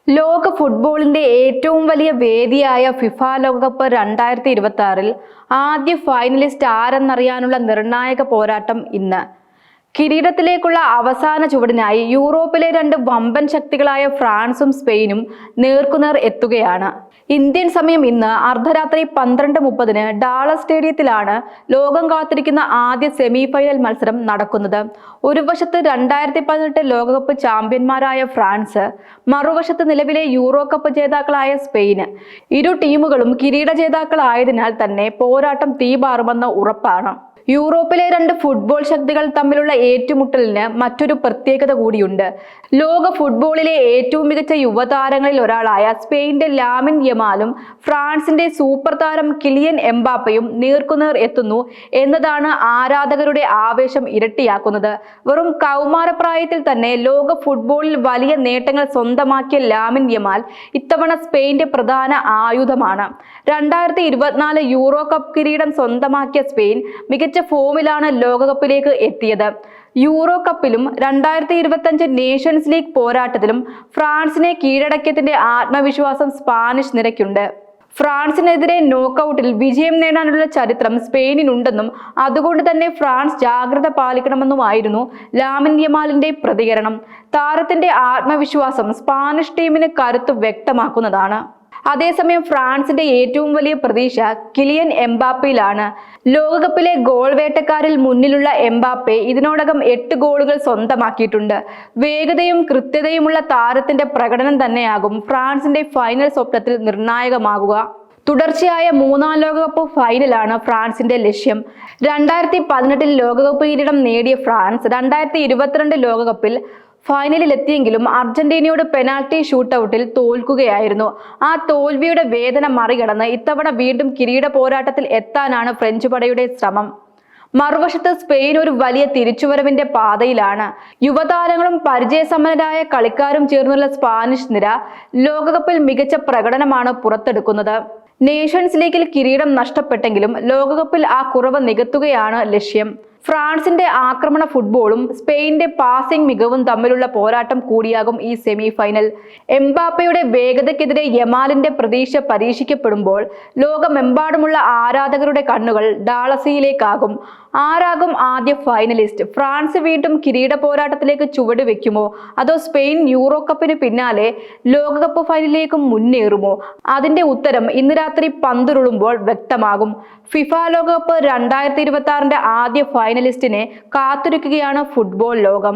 ലോക ഫുട്ബോളിന്റെ ഏറ്റവും വലിയ വേദിയായ ഫിഫ ലോകകപ്പ് 2026 ആദ്യ ഫൈനലിസ്റ്റ് ആരെന്നറിയാനുള്ള നിർണായക പോരാട്ടം ഇന്ന്. കിരീടത്തിലേക്കുള്ള അവസാന ചുവടിനായി യൂറോപ്പിലെ രണ്ട് വമ്പൻ ശക്തികളായ ഫ്രാൻസും സ്പെയിനും നേർക്കുനേർ എത്തുകയാണ്. ഇന്ത്യൻ സമയം ഇന്ന് അർദ്ധരാത്രി 12:30 ഡാളസ് സ്റ്റേഡിയത്തിലാണ് ലോകം കാത്തിരിക്കുന്ന ആദ്യ സെമി ഫൈനൽ മത്സരം നടക്കുന്നത്. ഒരു വശത്ത് 2018 ലോകകപ്പ് ചാമ്പ്യന്മാരായ ഫ്രാൻസ്, മറുവശത്ത് നിലവിലെ യൂറോ കപ്പ് ജേതാക്കളായ സ്പെയിന്. ഇരു ടീമുകളും കിരീട ജേതാക്കളായതിനാൽ തന്നെ പോരാട്ടം തീപാറുമെന്ന് ഉറപ്പാണ്. യൂറോപ്പിലെ രണ്ട് ഫുട്ബോൾ ശക്തികൾ തമ്മിലുള്ള ഏറ്റുമുട്ടലിന് മറ്റൊരു പ്രത്യേകത കൂടിയുണ്ട്. ലോക ഫുട്ബോളിലെ ഏറ്റവും മികച്ച യുവതാരങ്ങളിൽ ഒരാളായ സ്പെയിന്റെ ലാമിൻ യമാലും ഫ്രാൻസിന്റെ സൂപ്പർ താരം കിലിയൻ എംബാപ്പയും നേർക്കുനേർ എത്തുന്നു എന്നതാണ് ആരാധകരുടെ ആവേശം ഇരട്ടിയാക്കുന്നത്. വെറും കൗമാരപ്രായത്തിൽ തന്നെ ലോക ഫുട്ബോളിൽ വലിയ നേട്ടങ്ങൾ സ്വന്തമാക്കിയ ലാമിൻ യമാൽ ഇത്തവണ സ്പെയിന്റെ പ്രധാന ആയുധമാണ്. 2024 യൂറോ കപ്പ് കിരീടം സ്വന്തമാക്കിയ സ്പെയിൻ മികച്ച ഫോമിലാണ് ലോകകപ്പിലേക്ക് എത്തിയത്. യൂറോ കപ്പിലും 2025 നേഷൻസ് ലീഗ് പോരാട്ടത്തിലും ഫ്രാൻസിനെ കീഴടക്കിയതിന്റെ ആത്മവിശ്വാസം സ്പാനിഷ് നിരക്കുണ്ട്. ഫ്രാൻസിനെതിരെ നോക്കൌട്ടിൽ വിജയം നേടാനുള്ള ചരിത്രം സ്പെയിനിനുണ്ടെന്നും അതുകൊണ്ട് തന്നെ ഫ്രാൻസ് ജാഗ്രത പാലിക്കണമെന്നുമായിരുന്നു ലാമിൻ യമാലിന്റെ പ്രതികരണം. താരത്തിന്റെ ആത്മവിശ്വാസം സ്പാനിഷ് ടീമിന് കരുത്ത് വ്യക്തമാക്കുന്നതാണ്. അതേസമയം ഫ്രാൻസിന്റെ ഏറ്റവും വലിയ പ്രതീക്ഷ കിലിയൻ എംബാപ്പയിലാണ്. ലോകകപ്പിലെ ഗോൾ വേട്ടക്കാരിൽ മുന്നിലുള്ള എംബാപ്പെ ഇതിനോടകം 8 ഗോളുകൾ സ്വന്തമാക്കിയിട്ടുണ്ട്. വേഗതയും കൃത്യതയുമുള്ള താരത്തിന്റെ പ്രകടനം തന്നെയാകും ഫ്രാൻസിന്റെ ഫൈനൽ സ്വപ്നത്തിൽ നിർണായകമാകുക. തുടർച്ചയായ 3-ാം ലോകകപ്പ് ഫൈനലാണ് ഫ്രാൻസിന്റെ ലക്ഷ്യം. 2018 ലോകകപ്പ് കിരീടം നേടിയ ഫ്രാൻസ് 2022 ലോകകപ്പിൽ ഫൈനലിൽ എത്തിയെങ്കിലും അർജന്റീനയോട് പെനാൽറ്റി ഷൂട്ടൌട്ടിൽ തോൽക്കുകയായിരുന്നു. ആ തോൽവിയുടെ വേദന മറികടന്ന് ഇത്തവണ വീണ്ടും കിരീട പോരാട്ടത്തിൽ എത്താനാണ് ഫ്രഞ്ച് പടയുടെ ശ്രമം. മറുവശത്ത് സ്പെയിൻ ഒരു വലിയ തിരിച്ചുവരവിന്റെ പാതയിലാണ്. യുവതാരങ്ങളും പരിചയസമ്പന്നരായ കളിക്കാരും ചേർന്നുള്ള സ്പാനിഷ് നിര ലോകകപ്പിൽ മികച്ച പ്രകടനമാണ് പുറത്തെടുക്കുന്നത്. നേഷൻസ് ലീഗിൽ കിരീടം നഷ്ടപ്പെട്ടെങ്കിലും ലോകകപ്പിൽ ആ കുറവ് നികത്തുകയാണ് ലക്ഷ്യം. ഫ്രാൻസിന്റെ ആക്രമണ ഫുട്ബോളും സ്പെയിന്റെ പാസിംഗ് മികവും തമ്മിലുള്ള പോരാട്ടം കൂടിയാകും ഈ സെമി ഫൈനൽ. എംബാപ്പയുടെ വേഗതയ്ക്കെതിരെ യമാലിന്റെ പ്രതീക്ഷ പരീക്ഷിക്കപ്പെടുമ്പോൾ ലോകമെമ്പാടുമുള്ള ആരാധകരുടെ കണ്ണുകൾ ഡാളസിയിലേക്കാകും. ആരാകും ആദ്യ ഫൈനലിസ്റ്റ്? ഫ്രാൻസ് വീണ്ടും കിരീട പോരാട്ടത്തിലേക്ക് ചുവട് വെക്കുമോ, അതോ സ്പെയിൻ യൂറോ കപ്പിന് പിന്നാലെ ലോകകപ്പ് ഫൈനലിലേക്കും മുന്നേറുമോ? അതിന്റെ ഉത്തരം ഇന്ന് രാത്രി പന്തുരുളുമ്പോൾ വ്യക്തമാകും. ഫിഫ ലോകകപ്പ് 2026 ആദ്യ ഫൈനലിസ്റ്റിനെ കാത്തിരിക്കുകയാണ് ഫുട്ബോൾ ലോകം.